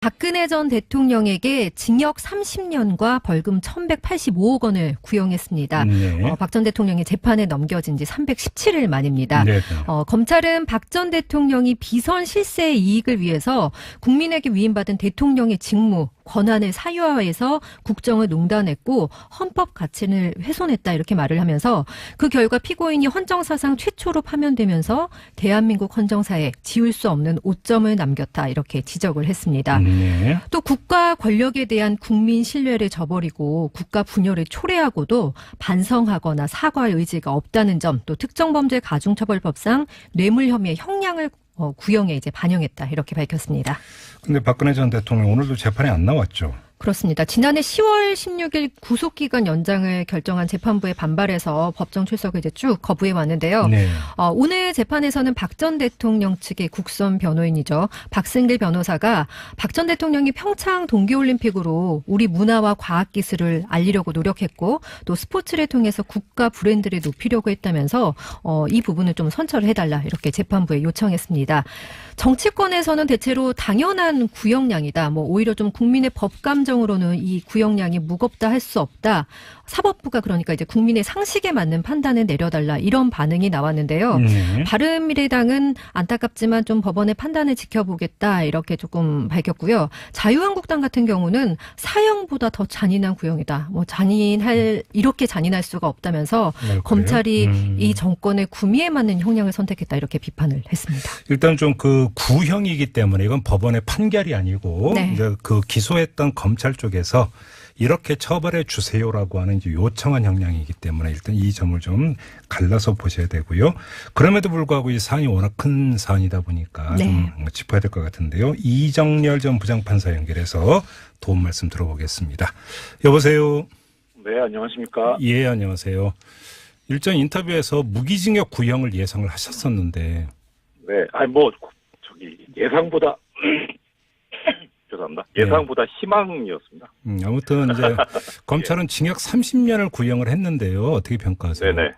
박근혜 전 대통령에게 징역 30년과 벌금 1,185억 원을 구형했습니다. 네. 박 전 대통령이 재판에 넘겨진 지 317일 만입니다. 네. 검찰은 박 전 대통령이 비선 실세의 이익을 위해서 국민에게 위임받은 대통령의 직무, 권한을 사유화해서 국정을 농단했고 헌법 가치를 훼손했다 이렇게 말을 하면서 그 결과 피고인이 헌정사상 최초로 파면되면서 대한민국 헌정사에 지울 수 없는 오점을 남겼다 이렇게 지적을 했습니다. 네. 또 국가 권력에 대한 국민 신뢰를 저버리고 국가 분열을 초래하고도 반성하거나 사과할 의지가 없다는 점, 또 특정범죄 가중처벌법상 뇌물 혐의의 형량을 구형에 이제 반영했다 이렇게 밝혔습니다. 근데 박근혜 전 대통령 오늘도 재판에 안 나왔죠. 그렇습니다. 지난해 10월 16일 구속기간 연장을 결정한 재판부에 반발해서 법정 출석을 이제 쭉 거부해 왔는데요. 네. 오늘 재판에서는 박 전 대통령 측의 국선 변호인이죠. 박승길 변호사가 박 전 대통령이 평창 동계올림픽으로 우리 문화와 과학기술을 알리려고 노력했고 또 스포츠를 통해서 국가 브랜드를 높이려고 했다면서 이 부분을 좀 선처를 해달라 이렇게 재판부에 요청했습니다. 정치권에서는 대체로 당연한 구형량이다. 오히려 좀 국민의 법감정으로는 이 구형량이 무겁다 할 수 없다. 사법부가 그러니까 이제 국민의 상식에 맞는 판단을 내려달라 이런 반응이 나왔는데요. 바른미래당은 안타깝지만 좀 법원의 판단을 지켜보겠다 이렇게 조금 밝혔고요. 자유한국당 같은 경우는 사형보다 더 잔인한 구형이다. 이렇게 잔인할 수가 없다면서 검찰이 이 정권의 구미에 맞는 형량을 선택했다 이렇게 비판을 했습니다. 일단 좀 그 구형이기 때문에 이건 법원의 판결이 아니고 네. 이제 그 기소했던 검찰 쪽에서 이렇게 처벌해 주세요라고 하는 이제 요청한 형량이기 때문에 일단 이 점을 좀 갈라서 보셔야 되고요. 그럼에도 불구하고 이 사안이 워낙 큰 사안이다 보니까 네. 좀 짚어야 될 것 같은데요. 이정열 전 부장판사 연결해서 도움 말씀 들어보겠습니다. 여보세요. 네, 안녕하십니까. 예, 안녕하세요. 일전 인터뷰에서 무기징역 구형을 예상을 하셨었는데. 네, 예상보다 죄송합니다. 예상보다 희망이었습니다. 아무튼 이제 검찰은 징역 30년을 구형을 했는데요. 어떻게 평가하세요? 네네.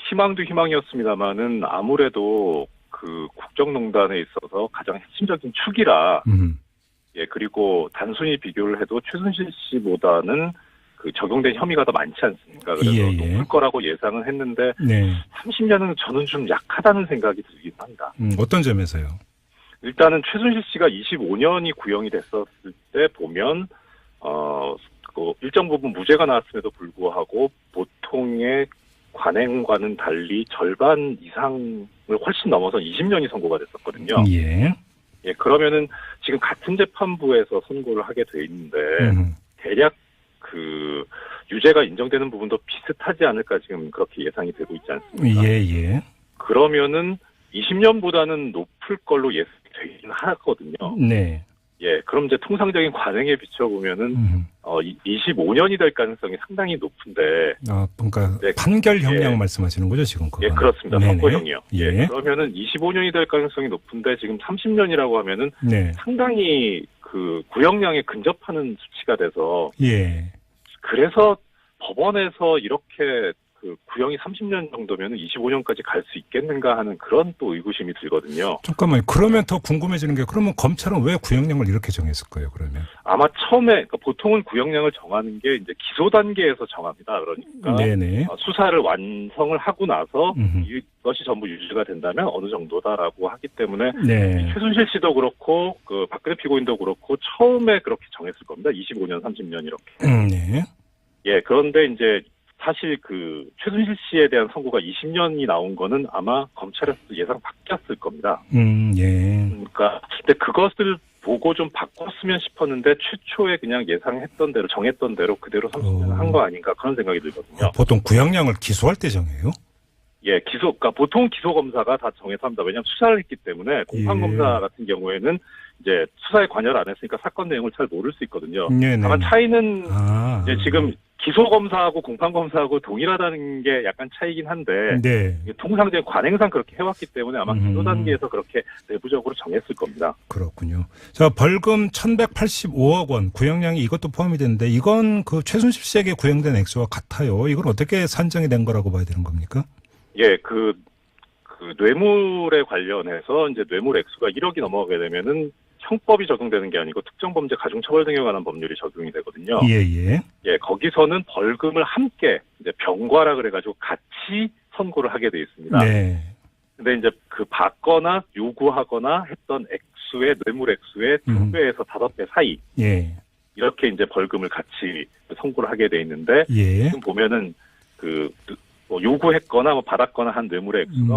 희망도 희망이었습니다만은 아무래도 그 국정농단에 있어서 가장 핵심적인 축이라, 예, 그리고 단순히 비교를 해도 최순실 씨보다는 그 적용된 혐의가 더 많지 않습니까? 그래서 높을 거라고 예상은 했는데, 네. 30년은 저는 좀 약하다는 생각이 들긴 합니다. 어떤 점에서요? 일단은 최순실 씨가 25년이 구형이 됐었을 때 보면 일정 부분 무죄가 나왔음에도 불구하고 보통의 관행과는 달리 절반 이상을 훨씬 넘어서 20년이 선고가 됐었거든요. 예. 예, 그러면은 지금 같은 재판부에서 선고를 하게 돼 있는데 대략 그 유죄가 인정되는 부분도 비슷하지 않을까 지금 그렇게 예상이 되고 있지 않습니까? 예. 그러면은 20년보다는 높을 걸로 되긴 하거든요. 네. 예, 그럼 이제 통상적인 관행에 비춰보면은 25년이 될 가능성이 상당히 높은데. 그러니까 네, 판결 형량 말씀하시는 거죠 지금? 예, 그렇습니다. 선고형이요. 예. 그러면은 25년이 될 가능성이 높은데 지금 30년이라고 하면은 상당히 그 구형량에 근접하는 수치가 돼서. 예. 그래서 법원에서 이렇게 그 구형이 30년 정도면 25년까지 갈 수 있겠는가 하는 그런 또 의구심이 들거든요. 잠깐만요. 그러면 더 궁금해지는 게 그러면 검찰은 왜 구형량을 이렇게 정했을 거예요, 그러면? 아마 처음에, 그러니까 보통은 구형량을 정하는 게 이제 기소 단계에서 정합니다. 그러니까 네네. 수사를 완성을 하고 나서 이것이 전부 유죄가 된다면 어느 정도다라고 하기 때문에 최순실 씨도 그렇고 그 박근혜 피고인도 그렇고 처음에 그렇게 정했을 겁니다. 25년, 30년 이렇게. 네. 예, 그런데 이제 사실 그 최순실 씨에 대한 선고가 20년이 나온 거는 아마 검찰에서 예상 바뀌었을 겁니다. 예. 그러니까 근데 그것을 보고 좀 바꿨으면 싶었는데 최초에 그냥 예상했던 대로 정했던 대로 그대로 30년 한 거 아닌가 그런 생각이 들거든요. 보통 구형량을 기소할 때 정해요? 예, 그러니까 보통 기소 검사가 다 정해서 합니다. 왜냐하면 수사를 했기 때문에 공판 검사 같은 경우에는 이제 수사에 관여를 안 했으니까 사건 내용을 잘 모를 수 있거든요. 다만 차이는 이제 지금 기소검사하고 공판검사하고 동일하다는 게 약간 차이긴 한데 통상적인 관행상 그렇게 해왔기 때문에 아마 기소 단계에서 그렇게 내부적으로 정했을 겁니다. 그렇군요. 자, 벌금 1,185억 원 구형량이 이것도 포함이 되는데 이건 그 최순실 씨에게 구형된 액수와 같아요. 이건 어떻게 산정이 된 거라고 봐야 되는 겁니까? 예, 그 뇌물에 관련해서 이제 뇌물 액수가 1억이 넘어가게 되면은 형법이 적용되는 게 아니고 특정범죄 가중처벌 등에 관한 법률이 적용이 되거든요. 예. 예, 거기서는 벌금을 함께 이제 병과라 그래가지고 같이 선고를 하게 돼 있습니다. 네. 근데 이제 그 받거나 요구하거나 했던 액수의 뇌물 액수의 2배에서 5배 사이. 예. 이렇게 이제 벌금을 같이 선고를 하게 돼 있는데 예. 지금 보면은 그 뭐 요구했거나 뭐 받았거나 한 뇌물의 액수가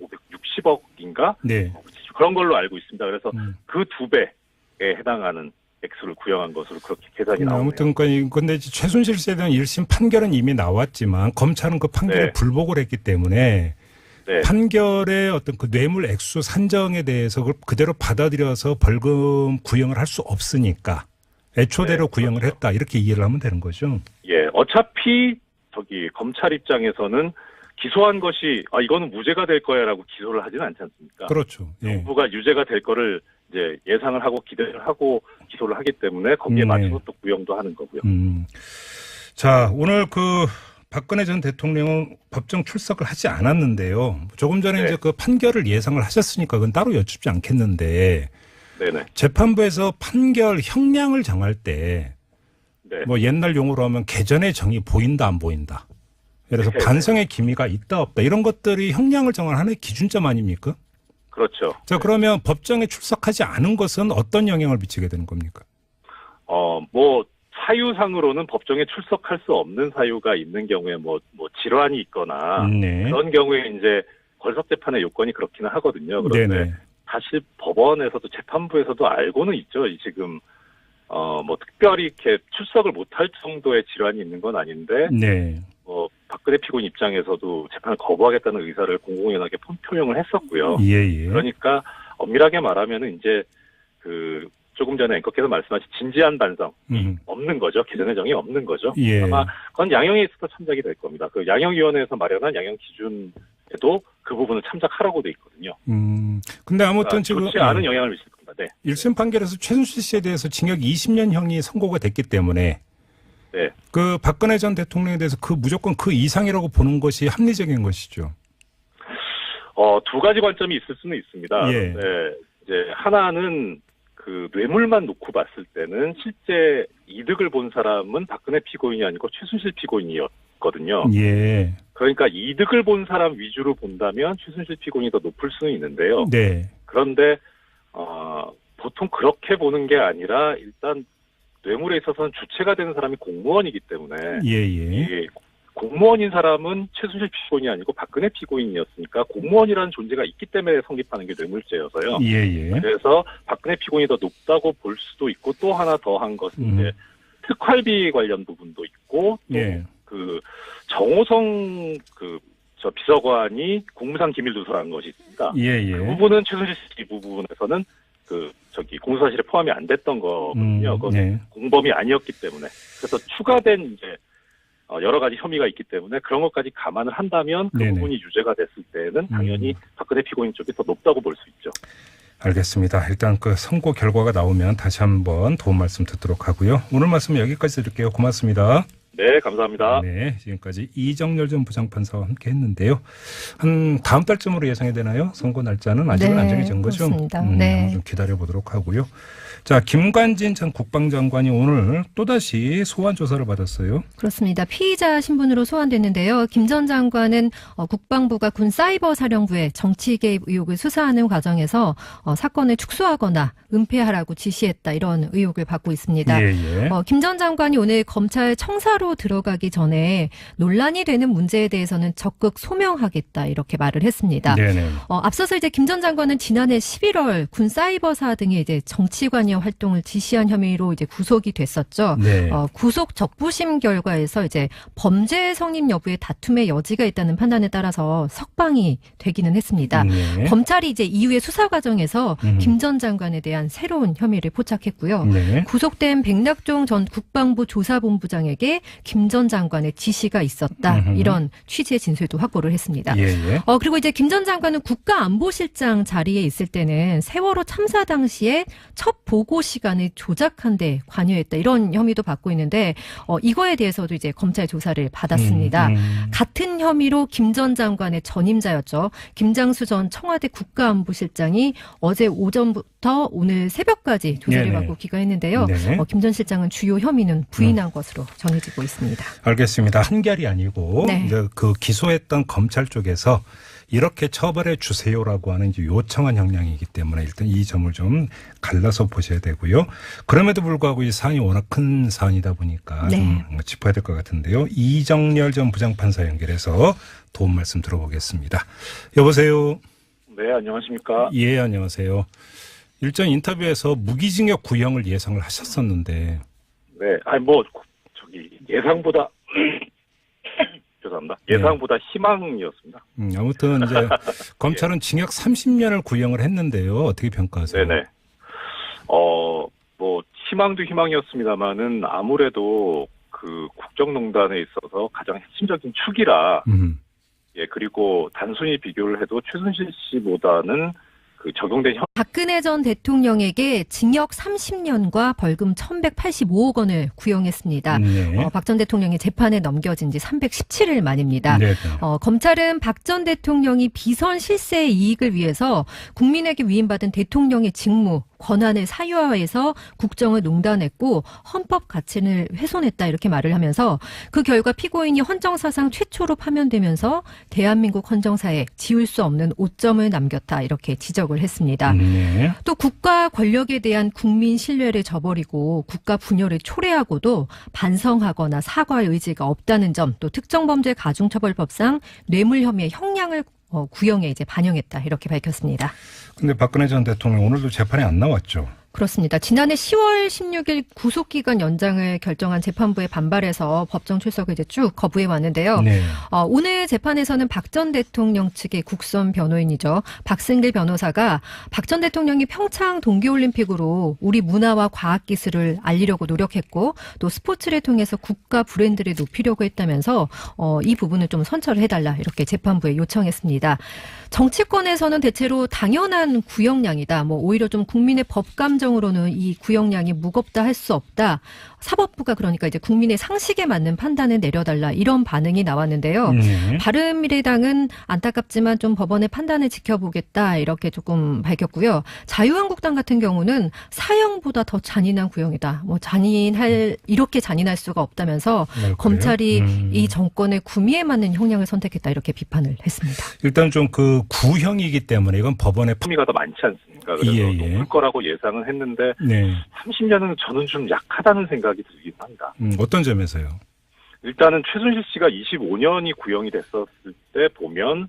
560억인가? 네. 그런 걸로 알고 있습니다. 그래서 그 2배에 해당하는 액수를 구형한 것으로 그렇게 계산이 나오네요. 아무튼 근데 최순실 씨에 대한 1심 판결은 이미 나왔지만 검찰은 그 판결에 네. 불복을 했기 때문에 네. 판결의 어떤 그 뇌물 액수 산정에 대해서 그걸 그대로 받아들여서 벌금 구형을 할 수 없으니까 애초대로 네, 구형을 그렇죠. 했다 이렇게 이해를 하면 되는 거죠. 예, 어차피 검찰 입장에서는 기소한 것이 이거는 무죄가 될 거야라고 기소를 하지는 않지 않습니까? 그렇죠. 예. 정부가 유죄가 될 거를 이제 예상을 하고 기대를 하고 기소를 하기 때문에 거기에 맞춰서 또 구형도 하는 거고요. 자, 오늘 그 박근혜 전 대통령은 법정 출석을 하지 않았는데요. 조금 전에 네. 이제 그 판결을 예상을 하셨으니까 그건 따로 여쭙지 않겠는데 네네. 재판부에서 판결 형량을 정할 때 네. 뭐 옛날 용어로 하면 개전의 정이 보인다 안 보인다. 그래서 네. 반성의 기미가 있다 없다 이런 것들이 형량을 정하는 하나의 기준점 아닙니까? 그렇죠. 자, 그러면 법정에 출석하지 않은 것은 어떤 영향을 미치게 되는 겁니까? 뭐 사유상으로는 법정에 출석할 수 없는 사유가 있는 경우에 뭐 질환이 있거나 네. 그런 경우에 이제 걸석 재판의 요건이 그렇기는 하거든요. 그런데 네네. 사실 법원에서도 재판부에서도 알고는 있죠. 지금 뭐 특별히 이렇게 출석을 못할 정도의 질환이 있는 건 아닌데 네. 박근혜 피고인 입장에서도 재판을 거부하겠다는 의사를 공공연하게 표명을 했었고요. 예. 그러니까 엄밀하게 말하면은 이제 조금 전에 앵커께서 말씀하신 진지한 반성이 없는 거죠. 개전의 정이 없는 거죠. 예. 아마 그건 양형에 있어서 참작이 될 겁니다. 그 양형위원회에서 마련한 양형 기준에도 그 부분을 참작하라고 돼 있거든요. 근데 아무튼 지금 좋지 않은 영향을 미칠 겁니다. 네. 1심 판결에서 최순실 씨에 대해서 징역 20년형이 선고가 됐기 때문에 네. 그 박근혜 전 대통령에 대해서 무조건 그 이상이라고 보는 것이 합리적인 것이죠. 두 가지 관점이 있을 수는 있습니다. 예. 네. 이제 하나는 그 뇌물만 놓고 봤을 때는 실제 이득을 본 사람은 박근혜 피고인이 아니고 최순실 피고인이었거든요. 예. 그러니까 이득을 본 사람 위주로 본다면 최순실 피고인이 더 높을 수는 있는데요. 네. 그런데 보통 그렇게 보는 게 아니라 일단 뇌물에 있어서는 주체가 되는 사람이 공무원이기 때문에 예. 공무원인 사람은 최순실 피고인이 아니고 박근혜 피고인이었으니까 공무원이라는 존재가 있기 때문에 성립하는 게 뇌물죄여서요. 예. 그래서 박근혜 피고인이 더 높다고 볼 수도 있고 또 하나 더한 것은 이제 특활비 관련 부분도 있고 또 그 정호성 저 비서관이 공무상 기밀 누설한 것이 있습니다. 예. 그 부분은 최순실 씨 부분에서는 공소사실에 포함이 안 됐던 거거든요. 그건 공범이 아니었기 때문에. 그래서 추가된 이제 여러 가지 혐의가 있기 때문에 그런 것까지 감안을 한다면 그 부분이 유죄가 됐을 때는 당연히 박근혜 피고인 쪽이 더 높다고 볼 수 있죠. 알겠습니다. 일단 그 선고 결과가 나오면 다시 한번 도움 말씀 듣도록 하고요. 오늘 말씀 여기까지 드릴게요. 고맙습니다. 네, 감사합니다. 네, 지금까지 이정열 전 부장판사와 함께 했는데요. 한 다음 달쯤으로 예상이 되나요? 선고 날짜는 아직은 안 정해진 거죠? 그렇습니다. 네. 좀 기다려보도록 하고요. 자, 김관진 전 국방장관이 오늘 또다시 소환 조사를 받았어요. 그렇습니다. 피의자 신분으로 소환됐는데요. 김 전 장관은 국방부가 군 사이버 사령부의 정치 개입 의혹을 수사하는 과정에서 사건을 축소하거나 은폐하라고 지시했다 이런 의혹을 받고 있습니다. 김 전 장관이 오늘 검찰 청사로 들어가기 전에 논란이 되는 문제에 대해서는 적극 소명하겠다 이렇게 말을 했습니다. 앞서서 이제 김 전 장관은 지난해 11월 군 사이버사 등의 이제 정치관여 활동을 지시한 혐의로 이제 구속이 됐었죠. 구속 적부심 결과에서 이제 범죄 성립 여부에 다툼의 여지가 있다는 판단에 따라서 석방이 되기는 했습니다. 검찰이 이제 이후의 수사 과정에서 김 전 장관에 대한 새로운 혐의를 포착했고요. 구속된 백낙종 전 국방부 조사본부장에게 김 전 장관의 지시가 있었다. 이런 취지의 진술도 확보를 했습니다. 예. 그리고 이제 김 전 장관은 국가안보실장 자리에 있을 때는 세월호 참사 당시에 첫 보고 시간을 조작한 데 관여했다. 이런 혐의도 받고 있는데 이거에 대해서도 이제 검찰 조사를 받았습니다. 같은 혐의로 김 전 장관의 전임자였죠. 김장수 전 청와대 국가안보실장이 어제 오전부터 오늘 새벽까지 조사를 네네. 받고 귀가했는데요. 네. 김 전 실장은 주요 혐의는 부인한 것으로 전해지고 있습니다. 알겠습니다. 판결이 아니고 네. 이제 그 기소했던 검찰 쪽에서 이렇게 처벌해 주세요라고 하는 이제 요청한 형량이기 때문에 일단 이 점을 좀 갈라서 보셔야 되고요. 그럼에도 불구하고 이 사안이 워낙 큰 사안이다 보니까 네. 좀 짚어야 될 것 같은데요. 이정렬 전 부장판사 연결해서 도움 말씀 들어보겠습니다. 여보세요. 네, 안녕하십니까? 예, 안녕하세요. 일전 인터뷰에서 무기징역 구형을 예상을 하셨었는데. 네, 예상보다 죄송합니다. 예상보다 희망이었습니다. 아무튼 이제 검찰은 징역 30년을 구형을 했는데요. 어떻게 평가하세요? 네네. 희망도 희망이었습니다만은 아무래도 그 국정농단에 있어서 가장 핵심적인 축이라, 예, 그리고 단순히 비교를 해도 최순실 씨보다는 그 적용된 박근혜 전 대통령에게 징역 30년과 벌금 1,185억 원을 구형했습니다. 네. 박 전 대통령이 재판에 넘겨진 지 317일 만입니다. 네. 검찰은 박 전 대통령이 비선 실세의 이익을 위해서 국민에게 위임받은 대통령의 직무, 권한을 사유화해서 국정을 농단했고 헌법 가치를 훼손했다 이렇게 말을 하면서 그 결과 피고인이 헌정사상 최초로 파면되면서 대한민국 헌정사에 지울 수 없는 오점을 남겼다 이렇게 지적을 했습니다. 네. 또 국가 권력에 대한 국민 신뢰를 저버리고 국가 분열을 초래하고도 반성하거나 사과의 의지가 없다는 점, 또 특정범죄 가중처벌법상 뇌물 혐의의 형량을 구형에 이제 반영했다 이렇게 밝혔습니다. 근데 박근혜 전 대통령 오늘도 재판에 안 나왔죠. 그렇습니다. 지난해 10월 16일 구속기간 연장을 결정한 재판부에 반발해서 법정 출석을 이제 쭉 거부해 왔는데요. 네. 오늘 재판에서는 박 전 대통령 측의 국선 변호인이죠. 박승길 변호사가 박 전 대통령이 평창 동계올림픽으로 우리 문화와 과학기술을 알리려고 노력했고 또 스포츠를 통해서 국가 브랜드를 높이려고 했다면서 이 부분을 좀 선처를 해달라 이렇게 재판부에 요청했습니다. 정치권에서는 대체로 당연한 구형량이다. 오히려 좀 국민의 법감정으로는 이 구형량이 무겁다 할 수 없다. 사법부가 그러니까 이제 국민의 상식에 맞는 판단을 내려달라 이런 반응이 나왔는데요. 바른미래당은 안타깝지만 좀 법원의 판단을 지켜보겠다 이렇게 조금 밝혔고요. 자유한국당 같은 경우는 사형보다 더 잔인한 구형이다. 이렇게 잔인할 수가 없다면서 검찰이 이 정권의 구미에 맞는 형량을 선택했다 이렇게 비판을 했습니다. 일단 좀 그 구형이기 때문에 이건 법원의 혐의가 더 많지 않습니까? 그래서 높을 거라고 예상은 했는데 30년은 저는 좀 약하다는 생각이 들긴 합니다. 어떤 점에서요? 일단은 최순실 씨가 25년이 구형이 됐었을 때 보면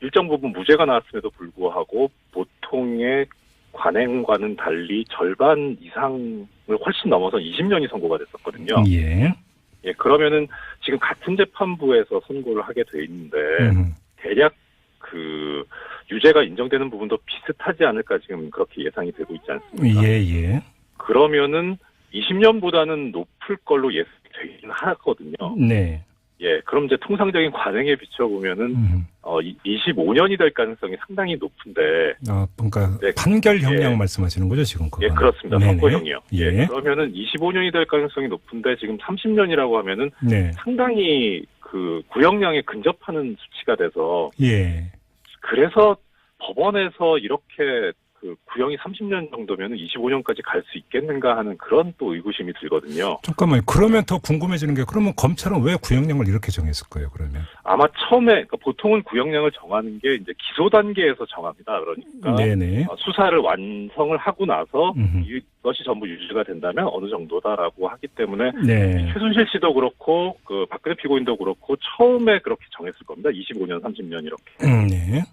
일정 부분 무죄가 나왔음에도 불구하고 보통의 관행과는 달리 절반 이상을 훨씬 넘어서 20년이 선고가 됐었거든요. 예, 그러면은 지금 같은 재판부에서 선고를 하게 돼 있는데 대략 그 유죄가 인정되는 부분도 비슷하지 않을까 지금 그렇게 예상이 되고 있지 않습니까? 그러면은 20년보다는 높을 걸로 예상되긴 하거든요. 네. 예, 그럼 이제 통상적인 관행에 비춰보면은 25년이 될 가능성이 상당히 높은데. 그러니까 판결 형량 말씀하시는 거죠 지금 그건? 예, 그렇습니다. 선고형이요. 예. 그러면은 25년이 될 가능성이 높은데 지금 30년이라고 하면은 상당히 그 구형량에 근접하는 수치가 돼서. 그래서 법원에서 이렇게 그 구형이 30년 정도면 25년까지 갈 수 있겠는가 하는 그런 또 의구심이 들거든요. 잠깐만요. 그러면 더 궁금해지는 게 그러면 검찰은 왜 구형량을 이렇게 정했을 거예요, 그러면? 아마 처음에, 보통은 구형량을 정하는 게 이제 기소 단계에서 정합니다. 그러니까. 수사를 완성을 하고 나서 이것이 전부 유죄가 된다면 어느 정도다라고 하기 때문에. 최순실 씨도 그렇고, 그 박근혜 피고인도 그렇고, 처음에 그렇게 정했을 겁니다. 25년, 30년 이렇게.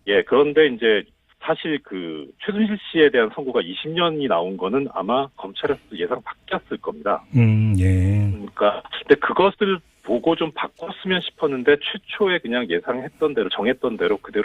예, 그런데 이제 사실 그 최순실 씨에 대한 선고가 20년이 나온 거는 아마 검찰에서도 예상 바뀌었을 겁니다. 그러니까 근데 그것을 보고 좀 바꿨으면 싶었는데 최초에 그냥 예상했던 대로 정했던 대로 그대로